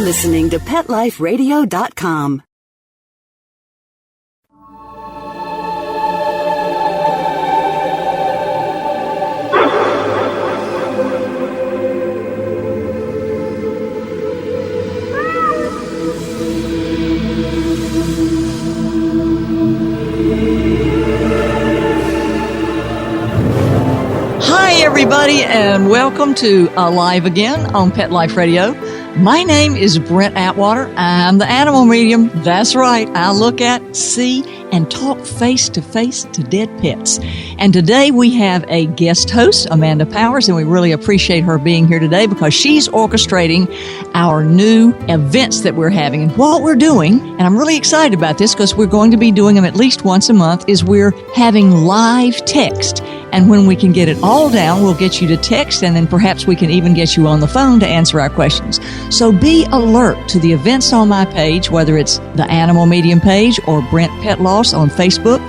listening to PetLifeRadio.com. Hi, everybody, and welcome to Alive Again on Pet Life Radio. My name is Brent Atwater. I'm the animal medium. That's right. I look at, see, and talk face-to-face to dead pets. And today we have a guest host, Amanda Powers, and we really appreciate her being here today because she's orchestrating our new events that we're having. And what we're doing, and I'm really excited about this because we're going to be doing them at least once a month, is we're having live text. And when we can get it all down, we'll get you to text, and then perhaps we can even get you on the phone to answer our questions. So be alert to the events on my page, whether it's the Animal Medium page or Brent Pet Loss on Facebook,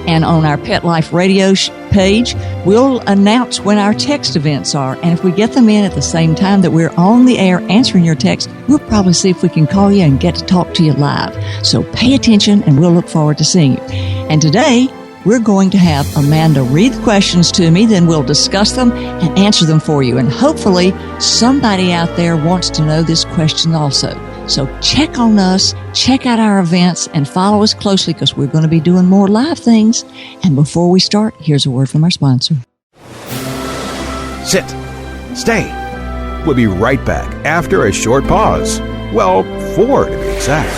and on our Pet Life Radio page. We'll announce when our text events are, and if we get them in at the same time that we're on the air answering your text, we'll probably see if we can call you and get to talk to you live. So pay attention, and we'll look forward to seeing you. And today, we're going to have Amanda read the questions to me, then we'll discuss them and answer them for you. And hopefully somebody out there wants to know this question also. So check on us, check out our events, and follow us closely because we're going to be doing more live things. And before we start, here's a word from our sponsor. Sit. Stay. We'll be right back after a short pause. Well, 4 to be exact.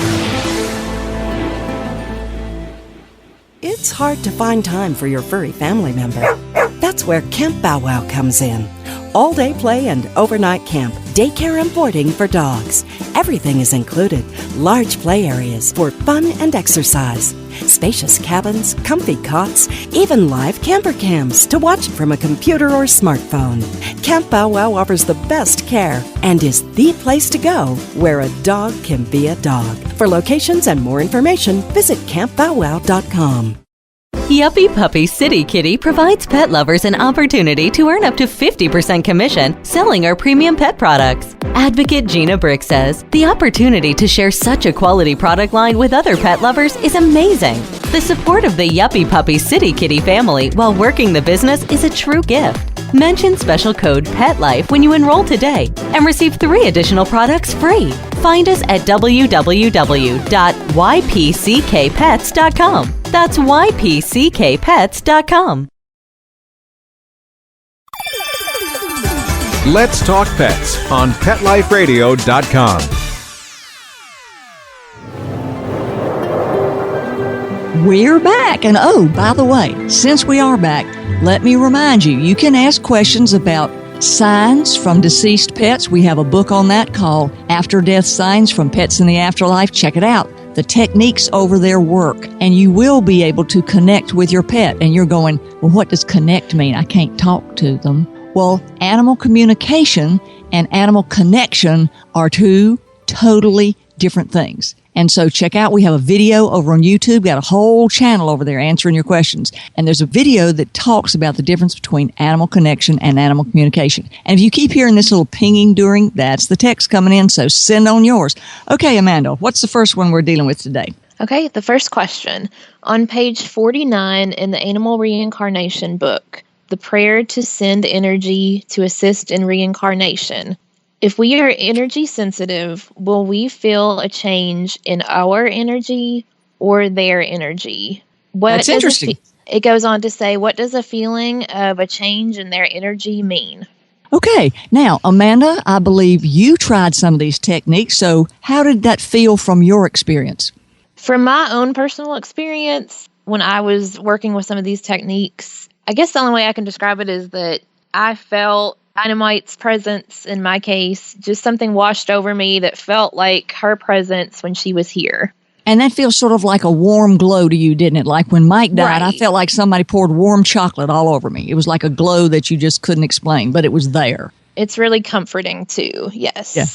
It's hard to find time for your furry family member. That's where Camp Bow Wow comes in. All-day play and overnight camp, daycare and boarding for dogs. Everything is included. Large play areas for fun and exercise. Spacious cabins, comfy cots, even live camper cams to watch from a computer or smartphone. Camp Bow Wow offers the best care and is the place to go where a dog can be a dog. For locations and more information, visit campbowwow.com. Yuppie Puppy City Kitty provides pet lovers an opportunity to earn up to 50% commission selling our premium pet products. Advocate Gina Brick says, the opportunity to share such a quality product line with other pet lovers is amazing. The support of the Yuppie Puppy City Kitty family while working the business is a true gift. Mention special code PETLIFE when you enroll today and receive 3 additional products free. Find us at www.ypckpets.com. That's ypckpets.com. Let's talk pets on PetLifeRadio.com. We're back. And oh, by the way, since we are back, let me remind you, you can ask questions about signs from deceased pets. We have a book on that called After Death Signs from Pets in the Afterlife. Check it out. The techniques over their work, and you will be able to connect with your pet. And you're going, well, what does connect mean? I can't talk to them. Well, animal communication and animal connection are 2 totally different things. And so check out, we have a video over on YouTube, got a whole channel over there answering your questions. And there's a video that talks about the difference between animal connection and animal communication. And if you keep hearing this little pinging during, that's the text coming in, so send on yours. Okay, Amanda, what's the first one we're dealing with today? Okay, the first question. On page 49 in the Animal Reincarnation book, the prayer to send energy to assist in reincarnation. If we are energy sensitive, will we feel a change in our energy or their energy? That's interesting. It goes on to say, what does a feeling of a change in their energy mean? Okay. Now, Amanda, I believe you tried some of these techniques. So how did that feel from your experience? From my own personal experience, when I was working with some of these techniques, I guess the only way I can describe it is that I felt Dynamite's presence in my case, just something washed over me that felt like her presence when she was here. And that feels sort of like a warm glow to you, didn't it? Like when Mike died, Right. I felt like somebody poured warm chocolate all over me. It was like a glow that you just couldn't explain, but it was there. It's really comforting too, yes. Yeah.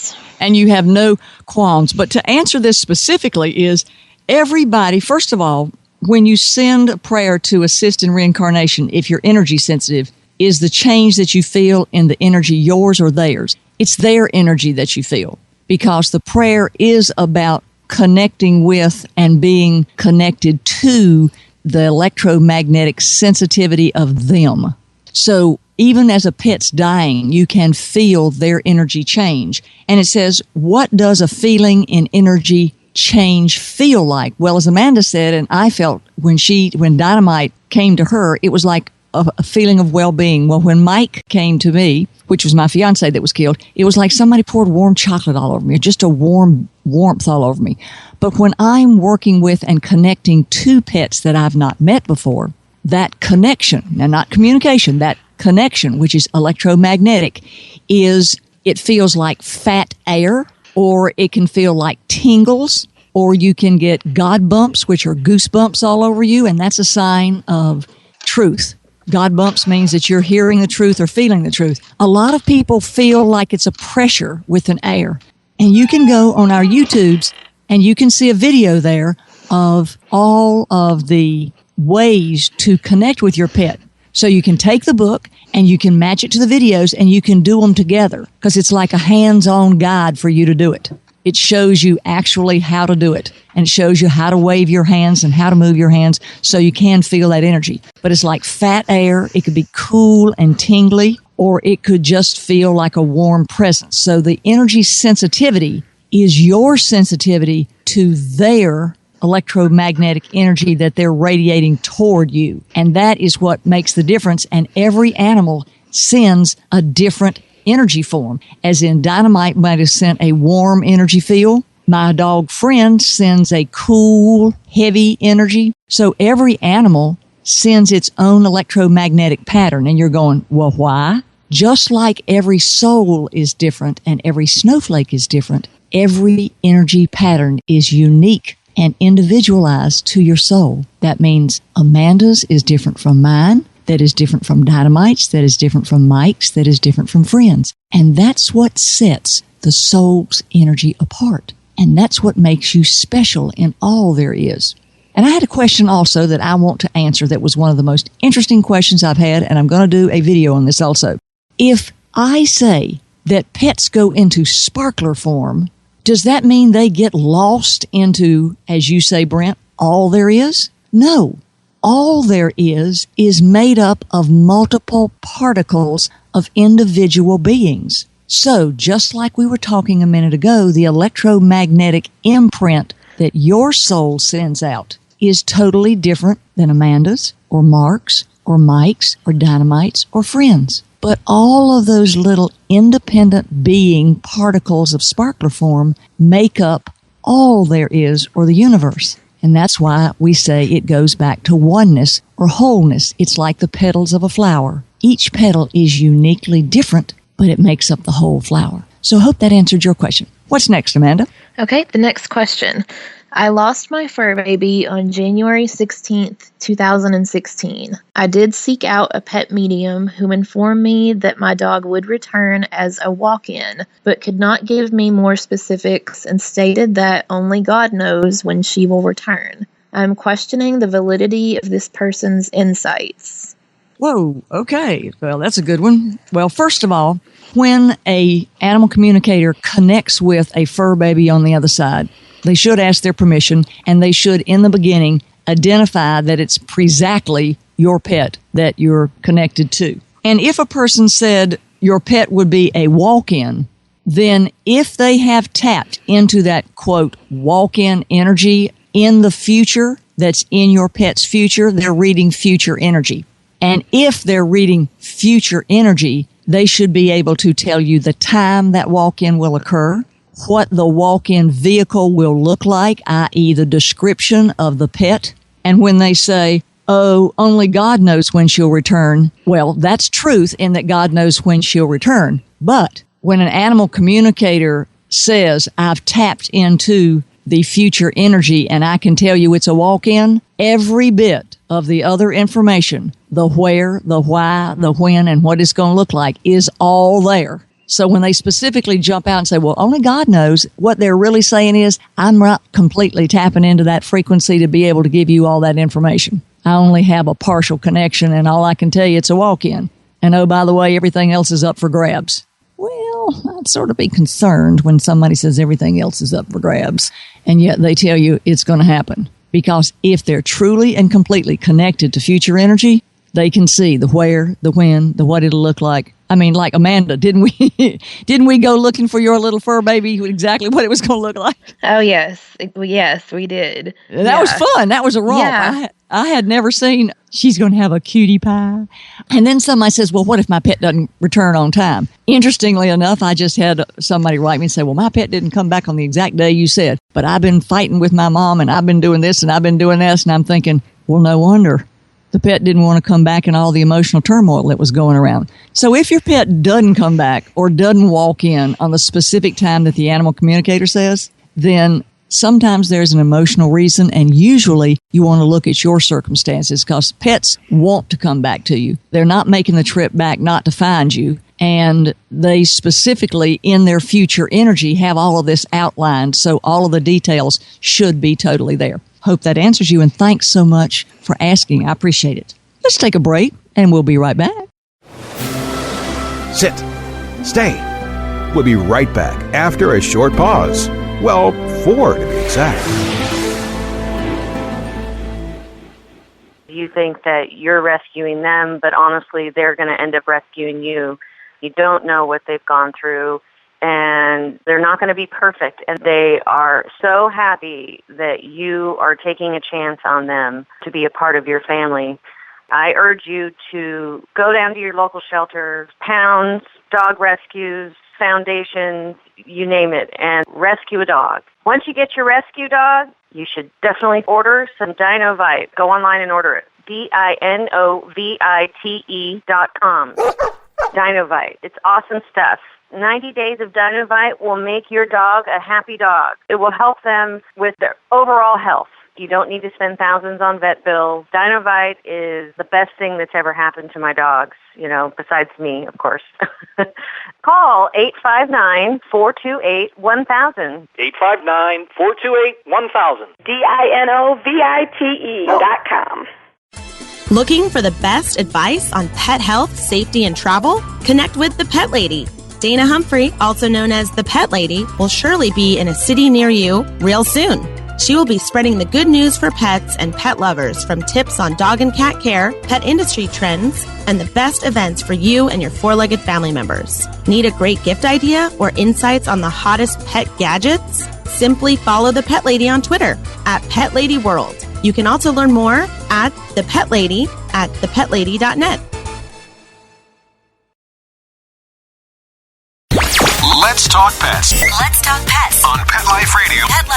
And you have no qualms. But to answer this specifically is everybody, first of all, when you send a prayer to assist in reincarnation, if you're energy sensitive, is the change that you feel in the energy yours or theirs? It's their energy that you feel. because the prayer is about connecting with and being connected to the electromagnetic sensitivity of them. So even as a pet's dying, you can feel their energy change. And it says, what does a feeling in energy change feel like? Well, as Amanda said, and I felt when Dynamite came to her, it was like a feeling of well-being. Well, when Mike came to me, which was my fiance that was killed, it was like somebody poured warm chocolate all over me, just a warmth all over me. But when I'm working with and connecting to pets that I've not met before, that connection, now not communication, that connection, which is electromagnetic, it feels like fat air, or it can feel like tingles, or you can get God bumps, which are goosebumps all over you, and that's a sign of truth. God bumps means that you're hearing the truth or feeling the truth. A lot of people feel like it's a pressure with an air. And you can go on our YouTubes and you can see a video there of all of the ways to connect with your pet. So you can take the book and you can match it to the videos and you can do them together because it's like a hands-on guide for you to do it. It shows you actually how to do it, and it shows you how to wave your hands and how to move your hands so you can feel that energy. But it's like fat air. It could be cool and tingly, or it could just feel like a warm presence. So the energy sensitivity is your sensitivity to their electromagnetic energy that they're radiating toward you. And that is what makes the difference. And every animal sends a different energy form. As in, Dynamite might have sent a warm energy field. My dog Friend sends a cool, heavy energy. So every animal sends its own electromagnetic pattern. And you're going, well, why? Just like every soul is different and every snowflake is different, every energy pattern is unique and individualized to your soul. That means Amanda's is different from mine, that is different from Dynamite's, that is different from Mike's, that is different from Friend's. And that's what sets the soul's energy apart. And that's what makes you special in all there is. And I had a question also that I want to answer that was one of the most interesting questions I've had, and I'm going to do a video on this also. If I say that pets go into sparkler form, does that mean they get lost into, as you say, Brent, all there is? No. All there is made up of multiple particles of individual beings. So, just like we were talking a minute ago, the electromagnetic imprint that your soul sends out is totally different than Amanda's, or Mark's, or Mike's, or Dynamite's, or Friend's. But all of those little independent being particles of sparkler form make up all there is, or the universe. And that's why we say it goes back to oneness or wholeness. It's like the petals of a flower. Each petal is uniquely different, but it makes up the whole flower. So I hope that answered your question. What's next, Amanda? Okay, the next question. I lost my fur baby on January 16th, 2016. I did seek out a pet medium who informed me that my dog would return as a walk-in, but could not give me more specifics and stated that only God knows when she will return. I'm questioning the validity of this person's insights. Whoa, okay. Well, that's a good one. Well, first of all, when a animal communicator connects with a fur baby on the other side, they should ask their permission, and they should, in the beginning, identify that it's exactly your pet that you're connected to. And if a person said your pet would be a walk-in, then if they have tapped into that, quote, walk-in energy in the future that's in your pet's future, they're reading future energy. And if they're reading future energy, they should be able to tell you the time that walk-in will occur, what the walk-in vehicle will look like, i.e. the description of the pet. And when they say, oh, only God knows when she'll return, well, that's truth in that God knows when she'll return. But when an animal communicator says, I've tapped into the future energy and I can tell you it's a walk-in, every bit of the other information, the where, the why, the when, and what it's going to look like is all there. So when they specifically jump out and say, well, only God knows, what they're really saying is, I'm not completely tapping into that frequency to be able to give you all that information. I only have a partial connection, and all I can tell you, it's a walk-in. And oh, by the way, everything else is up for grabs. Well, I'd sort of be concerned when somebody says everything else is up for grabs, and yet they tell you it's going to happen. Because if they're truly and completely connected to future energy, they can see the where, the when, the what it'll look like. I mean, like Amanda, didn't we go looking for your little fur baby, exactly what it was going to look like? Oh, yes. Yes, we did. That was fun. That was a romp. Yeah. I had never seen, she's going to have a cutie pie. And then somebody says, well, what if my pet doesn't return on time? Interestingly enough, I just had somebody write me and say, well, my pet didn't come back on the exact day you said, but I've been fighting with my mom and I've been doing this and I've been doing this. And I'm thinking, well, no wonder. The pet didn't want to come back and all the emotional turmoil that was going around. So if your pet doesn't come back or doesn't walk in on the specific time that the animal communicator says, then sometimes there's an emotional reason, and usually you want to look at your circumstances because pets want to come back to you. They're not making the trip back not to find you, and they specifically in their future energy have all of this outlined, so all of the details should be totally there. Hope that answers you, and thanks so much for asking. I appreciate it. Let's take a break, and we'll be right back. Sit. Stay. We'll be right back after a short pause. Well, 4 to be exact. You think that you're rescuing them, but honestly, they're going to end up rescuing you. You don't know what they've gone through, and they're not going to be perfect. And they are so happy that you are taking a chance on them to be a part of your family. I urge you to go down to your local shelter, pounds, dog rescues, foundations, you name it, and rescue a dog. Once you get your rescue dog, you should definitely order some Dinovite. Go online and order it. DINOVITE.com. Dinovite. It's awesome stuff. 90 days of Dinovite will make your dog a happy dog. It will help them with their overall health. You don't need to spend thousands on vet bills. Dinovite is the best thing that's ever happened to my dogs, besides me, of course. Call 859-428-1000. 859-428-1000. DINOVITE.com. Looking for the best advice on pet health, safety, and travel? Connect with the Pet Lady. Dana Humphrey, also known as the Pet Lady, will surely be in a city near you real soon. She will be spreading the good news for pets and pet lovers, from tips on dog and cat care, pet industry trends, and the best events for you and your four-legged family members. Need a great gift idea or insights on the hottest pet gadgets? Simply follow the Pet Lady on Twitter at Pet Lady World. You can also learn more at The Pet Lady at thepetlady.net. Let's talk pets. Let's talk pets On Pet Life Radio. Pet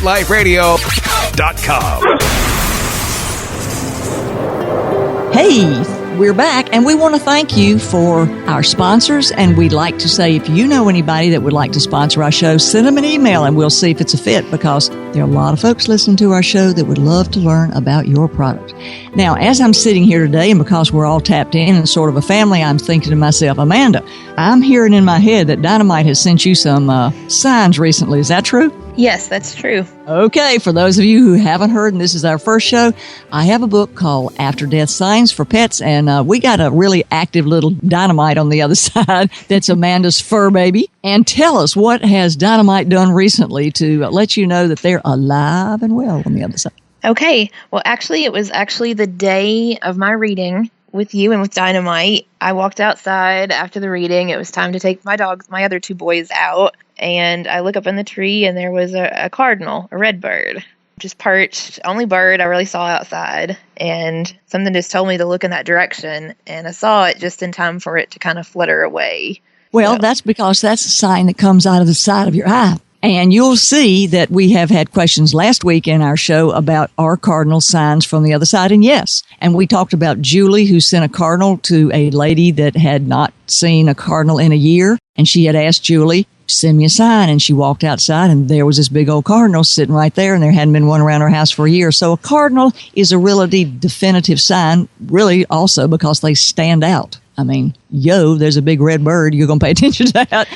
Life Radio. PetLifeRadio.com. Hey, we're back, and we want to thank you for our sponsors, and we'd like to say if you know anybody that would like to sponsor our show, send them an email, and we'll see if it's a fit, because there are a lot of folks listening to our show that would love to learn about your product. Now, as I'm sitting here today, and because we're all tapped in and sort of a family, I'm thinking to myself, Amanda, I'm hearing in my head that Dynamite has sent you some signs recently. Is that true? Yes, that's true. Okay, for those of you who haven't heard, and this is our first show, I have a book called After Death Signs for Pets, and we got a really active little Dynamite on the other side that's Amanda's fur baby. And tell us, what has Dynamite done recently to let you know that they're alive and well on the other side? Okay. Well, actually, it was the day of my reading with you and with Dynamite. I walked outside after the reading. It was time to take my other two boys out. And I look up in the tree, and there was a cardinal, a red bird, just perched. Only bird I really saw outside. And something just told me to look in that direction. And I saw it just in time for it to kind of flutter away. Well, that's because that's a sign that comes out of the side of your eye. And you'll see that we have had questions last week in our show about our cardinal signs from the other side. And yes, and we talked about Julie, who sent a cardinal to a lady that had not seen a cardinal in a year. And she had asked Julie, send me a sign. And she walked outside, and there was this big old cardinal sitting right there, and there hadn't been one around her house for a year. So a cardinal is a really definitive sign, really also because they stand out. I mean, there's a big red bird. You're going to pay attention to that.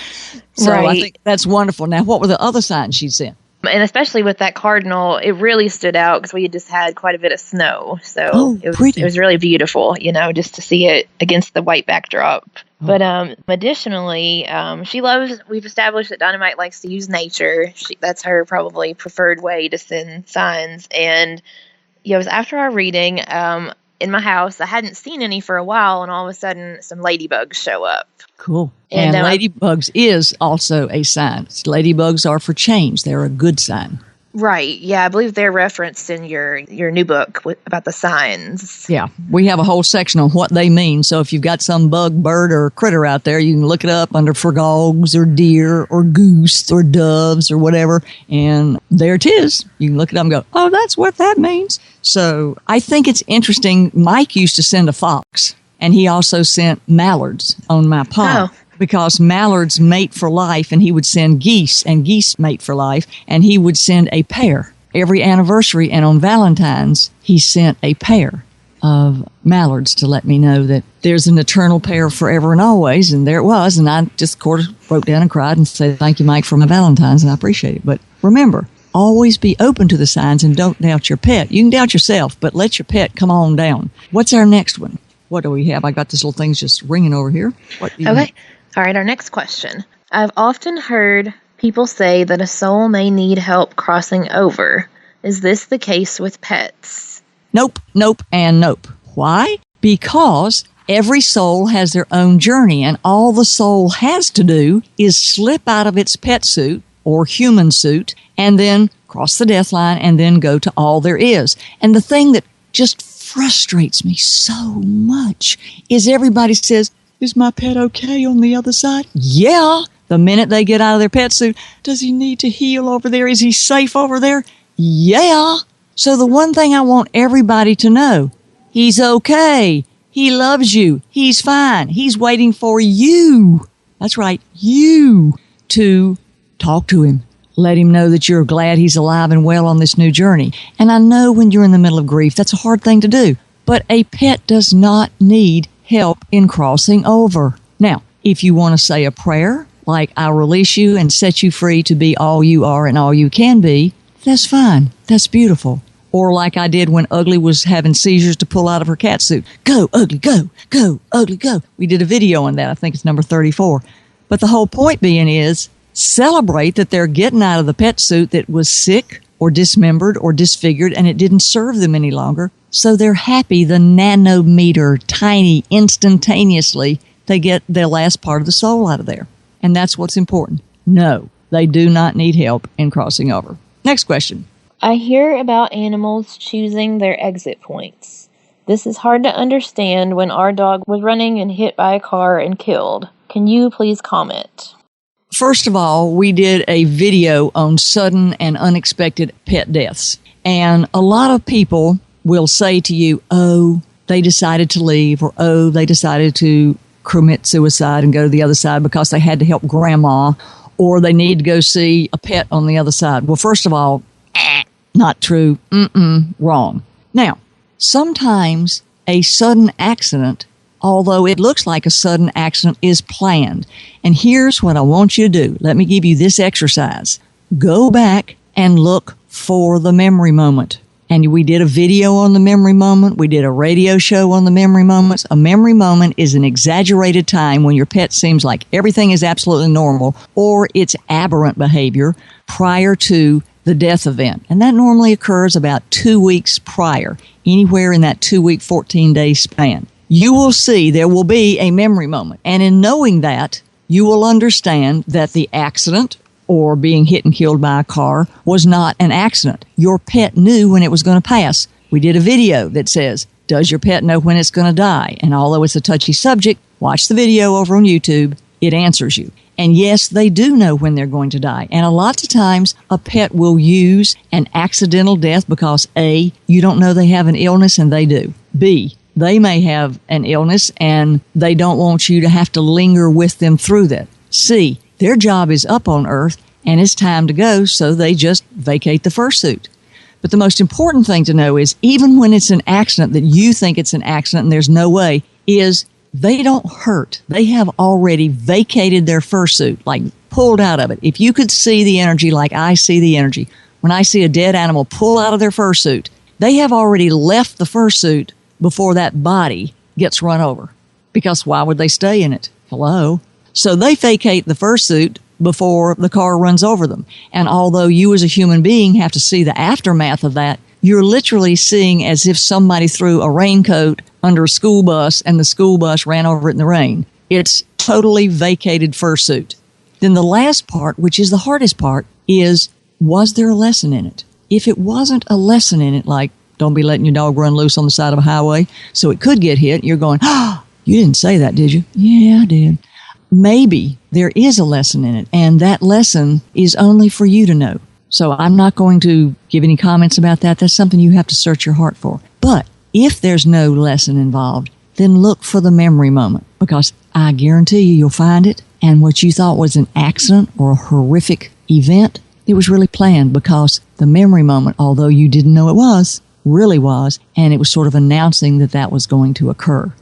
So right. I think that's wonderful. Now, what were the other signs she sent? And especially with that cardinal, it really stood out because we had just had quite a bit of snow. So it was really beautiful, just to see it against the white backdrop. But additionally, we've established that Dynamite likes to use nature. That's her probably preferred way to send signs. And it was after our reading in my house. I hadn't seen any for a while, and all of a sudden some ladybugs show up. Cool. And ladybugs is also a sign. Ladybugs are for change. They're a good sign. Right. Yeah, I believe they're referenced in your new book about the signs. Yeah, we have a whole section on what they mean. So if you've got some bug, bird, or critter out there, you can look it up under frogs or deer or goose or doves or whatever. And there it is. You can look it up and go, oh, that's what that means. So I think it's interesting. Mike used to send a fox, and he also sent mallards on my pond. Oh. Because mallards mate for life, and he would send geese, and geese mate for life, and he would send a pair every anniversary. And on Valentine's, he sent a pair of mallards to let me know that there's an eternal pair forever and always. And there it was. And I just, of course, wrote down and cried and said, thank you, Mike, for my Valentine's, and I appreciate it. But remember, always be open to the signs and don't doubt your pet. You can doubt yourself, but let your pet come on down. What's our next one? What do we have? I got this little thing's just ringing over here. Okay. All right, our next question. I've often heard people say that a soul may need help crossing over. Is this the case with pets? Nope, and nope. Why? Because every soul has their own journey, and all the soul has to do is slip out of its pet suit or human suit and then cross the death line and then go to all there is. And the thing that just frustrates me so much is everybody says, is my pet okay on the other side? Yeah. The minute they get out of their pet suit, does he need to heal over there? Is he safe over there? Yeah. So the one thing I want everybody to know, he's okay. He loves you. He's fine. He's waiting for you. That's right, you to talk to him. Let him know that you're glad he's alive and well on this new journey. And I know when you're in the middle of grief, that's a hard thing to do. But a pet does not need help in crossing over. Now, if you want to say a prayer, like I'll release you and set you free to be all you are and all you can be, that's fine. That's beautiful. Or like I did when Ugly was having seizures to pull out of her cat suit. Go, Ugly, go. Go, Ugly, go. We did a video on that. I think it's number 34. But the whole point being is celebrate that they're getting out of the pet suit that was sick or dismembered or disfigured and it didn't serve them any longer. So they're happy the nanometer, tiny, instantaneously, they get their last part of the soul out of there. And that's what's important. No, they do not need help in crossing over. Next question. I hear about animals choosing their exit points. This is hard to understand when our dog was running and hit by a car and killed. Can you please comment? First of all, we did a video on sudden and unexpected pet deaths. And a lot of people will say to you, oh, they decided to leave, or oh, they decided to commit suicide and go to the other side because they had to help grandma, or they need to go see a pet on the other side. Well, first of all, not true. Wrong. Now, sometimes a sudden accident, although it looks like a sudden accident, is planned. And here's what I want you to do. Let me give you this exercise. Go back and look for the memory moment. And we did a video on the memory moment. We did a radio show on the memory moments. A memory moment is an exaggerated time when your pet seems like everything is absolutely normal or it's aberrant behavior prior to the death event. And that normally occurs about 2 weeks prior, anywhere in that 2-week, 14-day span. You will see there will be a memory moment. And in knowing that, you will understand that the accident or being hit and killed by a car was not an accident. Your pet knew when it was going to pass. We did a video that says, does your pet know when it's going to die? And although it's a touchy subject, watch the video over on YouTube. It answers you. And yes, they do know when they're going to die. And a lot of times, a pet will use an accidental death because A, you don't know they have an illness and they do. B, they may have an illness and they don't want you to have to linger with them through that. C, their job is up on Earth and it's time to go, so they just vacate the fursuit. But the most important thing to know is even when it's an accident that you think it's an accident and there's no way, is they don't hurt. They have already vacated their fursuit, like pulled out of it. If you could see the energy like I see the energy, when I see a dead animal pull out of their fursuit, they have already left the fursuit before that body gets run over. Because why would they stay in it? Hello? So they vacate the fursuit before the car runs over them. And although you as a human being have to see the aftermath of that, you're literally seeing as if somebody threw a raincoat under a school bus and the school bus ran over it in the rain. It's totally vacated fursuit. Then the last part, which is the hardest part, is was there a lesson in it? If it wasn't a lesson in it, like don't be letting your dog run loose on the side of a highway so it could get hit, you're going, you didn't say that, did you? Yeah, I did. Maybe there is a lesson in it, and that lesson is only for you to know. So I'm not going to give any comments about that. That's something you have to search your heart for. But if there's no lesson involved, then look for the memory moment, because I guarantee you'll find it. And what you thought was an accident or a horrific event, it was really planned, because the memory moment, although you didn't know it was, really was, and it was sort of announcing that that was going to occur.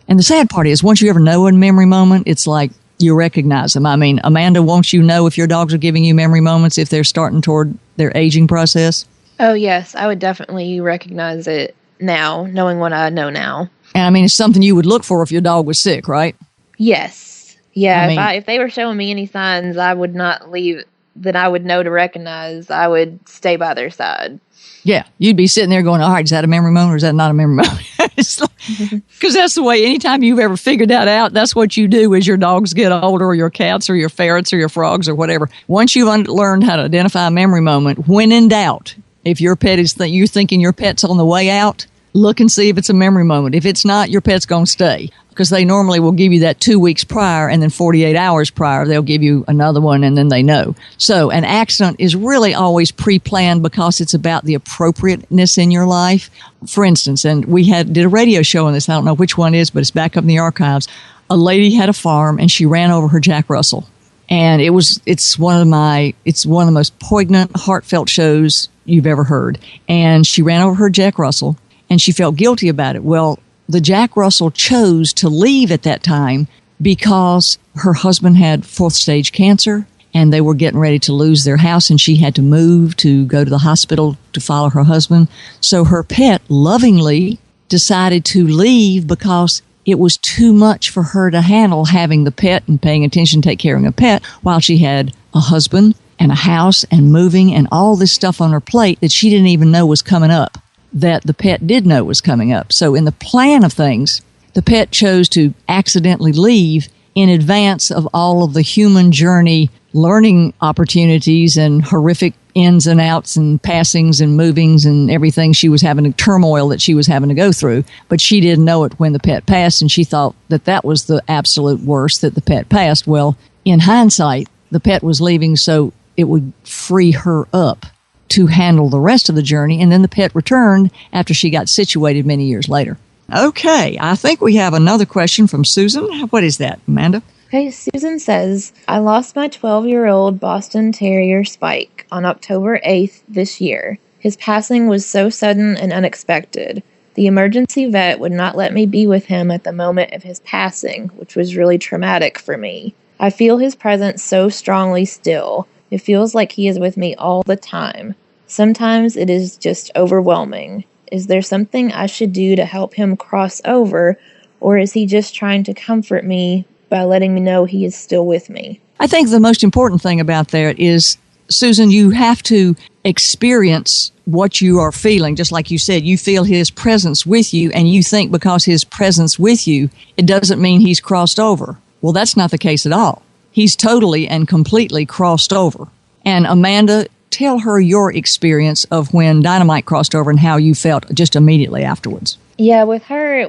And the sad part is, once you ever know a memory moment, it's like you recognize them. I mean, Amanda, won't you know if your dogs are giving you memory moments if they're starting toward their aging process? Oh, yes. I would definitely recognize it now, knowing what I know now. And I mean, it's something you would look for if your dog was sick, right? Yes. Yeah, I mean, if they were showing me any signs I would not leave, that I would know to recognize, I would stay by their side. Yeah, you'd be sitting there going, all right, is that a memory moment or is that not a memory moment? Because that's the way, anytime you've ever figured that out, that's what you do as your dogs get older, or your cats or your ferrets or your frogs or whatever. Once you've learned how to identify a memory moment, when in doubt, if your pet is you're thinking your pet's on the way out, look and see if it's a memory moment. If it's not, your pet's going to stay, because they normally will give you that 2 weeks prior, and then 48 hours prior, they'll give you another one, and then they know. So an accident is really always pre-planned, because it's about the appropriateness in your life. For instance, and we did a radio show on this, I don't know which one it is, but it's back up in the archives. A lady had a farm, and she ran over her Jack Russell. And it's one of the most poignant, heartfelt shows you've ever heard. And she ran over her Jack Russell, and she felt guilty about it. Well, the Jack Russell chose to leave at that time because her husband had 4th stage cancer, and they were getting ready to lose their house, and she had to move to go to the hospital to follow her husband. So her pet lovingly decided to leave because it was too much for her to handle, having the pet and paying attention, take care of a pet, while she had a husband and a house and moving and all this stuff on her plate that she didn't even know was coming up, that the pet did know was coming up. So in the plan of things, the pet chose to accidentally leave in advance of all of the human journey learning opportunities and horrific ins and outs and passings and movings and everything she was having, turmoil that she was having to go through. But she didn't know it when the pet passed, and she thought that that was the absolute worst, that the pet passed. Well, in hindsight, the pet was leaving so it would free her up to handle the rest of the journey, and then the pet returned after she got situated many years later. Okay, I think we have another question from Susan. What is that, Amanda? Okay, Susan says, I lost my 12-year-old Boston Terrier Spike on October 8th this year. His passing was so sudden and unexpected. The emergency vet would not let me be with him at the moment of his passing, which was really traumatic for me. I feel his presence so strongly still. It feels like he is with me all the time. Sometimes it is just overwhelming. Is there something I should do to help him cross over, or is he just trying to comfort me by letting me know he is still with me? I think the most important thing about that is, Susan, you have to experience what you are feeling. Just like you said, you feel his presence with you, and you think because his presence with you, it doesn't mean he's crossed over. Well, that's not the case at all. He's totally and completely crossed over. And Amanda, tell her your experience of when Dynamite crossed over and how you felt just immediately afterwards. Yeah, with her,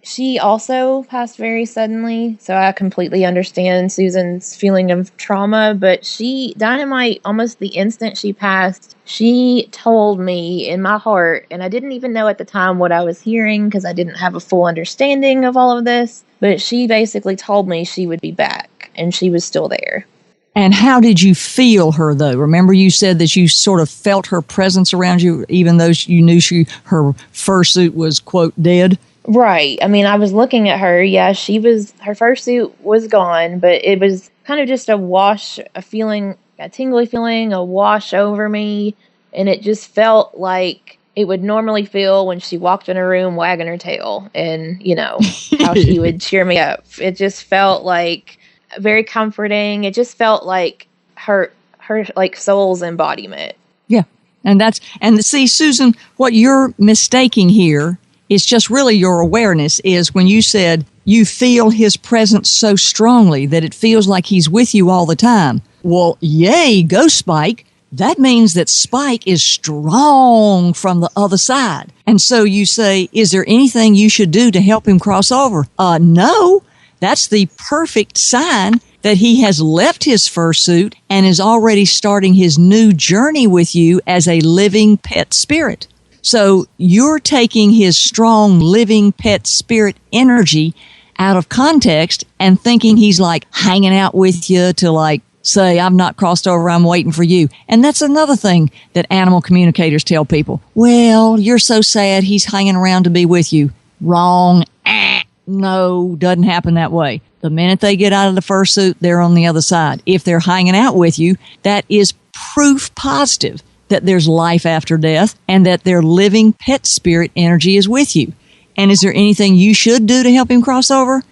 she also passed very suddenly, so I completely understand Susan's feeling of trauma, but Dynamite, almost the instant she passed, she told me in my heart, and I didn't even know at the time what I was hearing because I didn't have a full understanding of all of this, but she basically told me she would be back, and she was still there. And how did you feel her, though? Remember you said that you sort of felt her presence around you, even though you knew her fursuit was, quote, dead? Right. I mean, I was looking at her. Yeah, her fursuit was gone, but it was kind of just a wash, a tingly feeling, a wash over me. And it just felt like it would normally feel when she walked in a room wagging her tail and, how she would cheer me up. It just felt like very comforting. It just felt like her like soul's embodiment. Yeah. And see, Susan, what you're mistaking here is just really your awareness is when you said you feel his presence so strongly that it feels like he's with you all the time. Well, yay, go Spike. That means that Spike is strong from the other side. And so you say, is there anything you should do to help him cross over? No. That's the perfect sign that he has left his fursuit and is already starting his new journey with you as a living pet spirit. So you're taking his strong, living pet spirit energy out of context and thinking he's like hanging out with you to like say, I've not crossed over, I'm waiting for you. And that's another thing that animal communicators tell people. Well, you're so sad he's hanging around to be with you. Wrong. No, doesn't happen that way. The minute they get out of the fursuit, they're on the other side. If they're hanging out with you, that is proof positive that there's life after death and that their living pet spirit energy is with you. And is there anything you should do to help him cross over?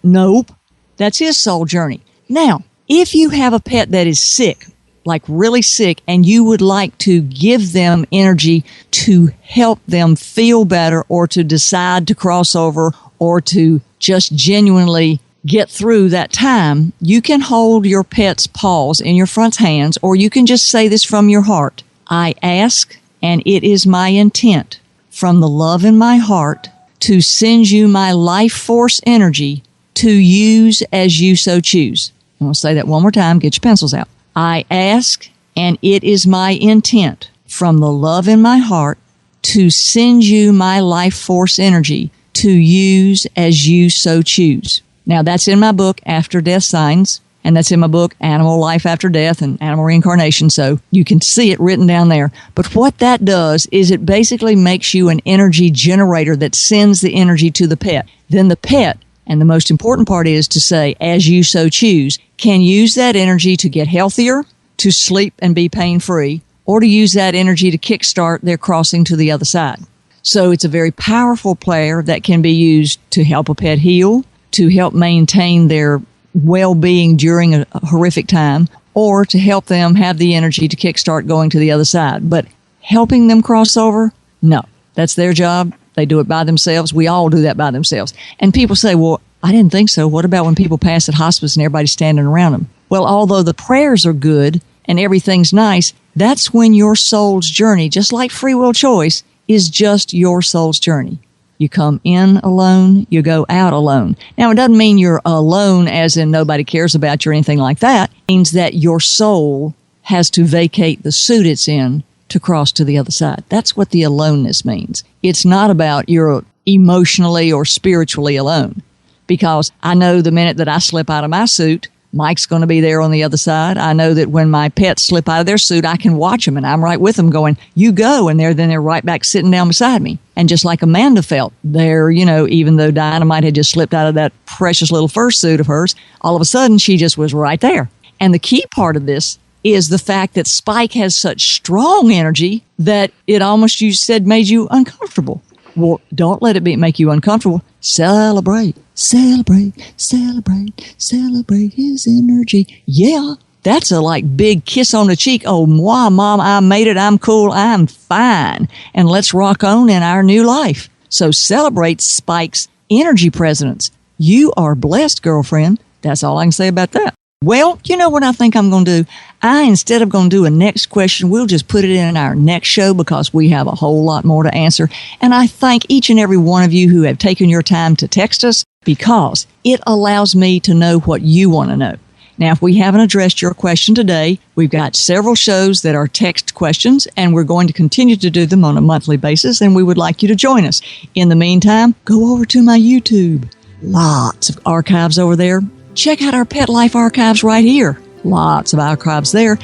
Nope. That's his soul journey. Now, if you have a pet that is sick, like really sick, and you would like to give them energy to help them feel better or to decide to cross over or to just genuinely get through that time, you can hold your pet's paws in your front hands, or you can just say this from your heart. I ask, and it is my intent, from the love in my heart, to send you my life force energy to use as you so choose. I'm going to say that one more time. Get your pencils out. I ask, and it is my intent, from the love in my heart, to send you my life force energy to use as you so choose. Now, that's in my book, After Death Signs, and that's in my book, Animal Life After Death and Animal Reincarnation, so you can see it written down there. But what that does is it basically makes you an energy generator that sends the energy to the pet. Then the pet, and the most important part is to say, as you so choose, can use that energy to get healthier, to sleep and be pain-free, or to use that energy to kickstart their crossing to the other side. So it's a very powerful player that can be used to help a pet heal, to help maintain their well-being during a horrific time, or to help them have the energy to kickstart going to the other side. But helping them cross over, no. That's their job. They do it by themselves. We all do that by themselves. And people say, well, I didn't think so. What about when people pass at hospice and everybody's standing around them? Well, although the prayers are good and everything's nice, that's when your soul's journey, just like free will choice, is just your soul's journey. You come in alone, you go out alone. Now, it doesn't mean you're alone as in nobody cares about you or anything like that. It means that your soul has to vacate the suit it's in to cross to the other side. That's what the aloneness means. It's not about you're emotionally or spiritually alone. Because I know the minute that I slip out of my suit, Mike's going to be there on the other side. I know that when my pets slip out of their suit, I can watch them, and I'm right with them going, you go, and they're right back sitting down beside me. And just like Amanda felt there, even though Dynamite had just slipped out of that precious little fursuit of hers, all of a sudden she just was right there. And the key part of this is the fact that Spike has such strong energy that it almost, you said, made you uncomfortable. Well, don't let it make you uncomfortable. Celebrate, celebrate, celebrate, celebrate his energy. Yeah, that's a big kiss on the cheek. Oh, Mom, I made it. I'm cool. I'm fine. And let's rock on in our new life. So celebrate Spike's energy presence. You are blessed, girlfriend. That's all I can say about that. Well, you know what I think I'm going to do? Instead of going to do a next question, we'll just put it in our next show because we have a whole lot more to answer. And I thank each and every one of you who have taken your time to text us because it allows me to know what you want to know. Now, if we haven't addressed your question today, we've got several shows that are text questions, and we're going to continue to do them on a monthly basis, and we would like you to join us. In the meantime, go over to my YouTube. Lots of archives over there. Check out our Pet Life archives right here. Lots of archives there.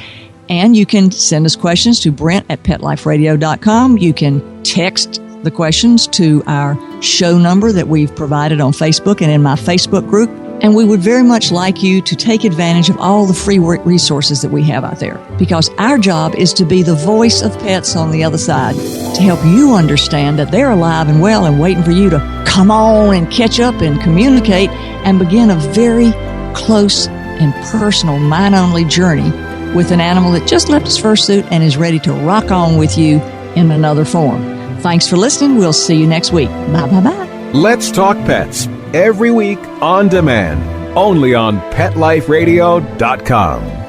And you can send us questions to Brent at PetLifeRadio.com. You can text the questions to our show number that we've provided on Facebook and in my Facebook group. And we would very much like you to take advantage of all the free resources that we have out there, because our job is to be the voice of pets on the other side, to help you understand that they're alive and well and waiting for you to come on and catch up and communicate and begin a very close and personal, mind-only journey with an animal that just left its fursuit and is ready to rock on with you in another form. Thanks for listening. We'll see you next week. Bye-bye-bye. Let's Talk Pets, every week on demand, only on PetLifeRadio.com.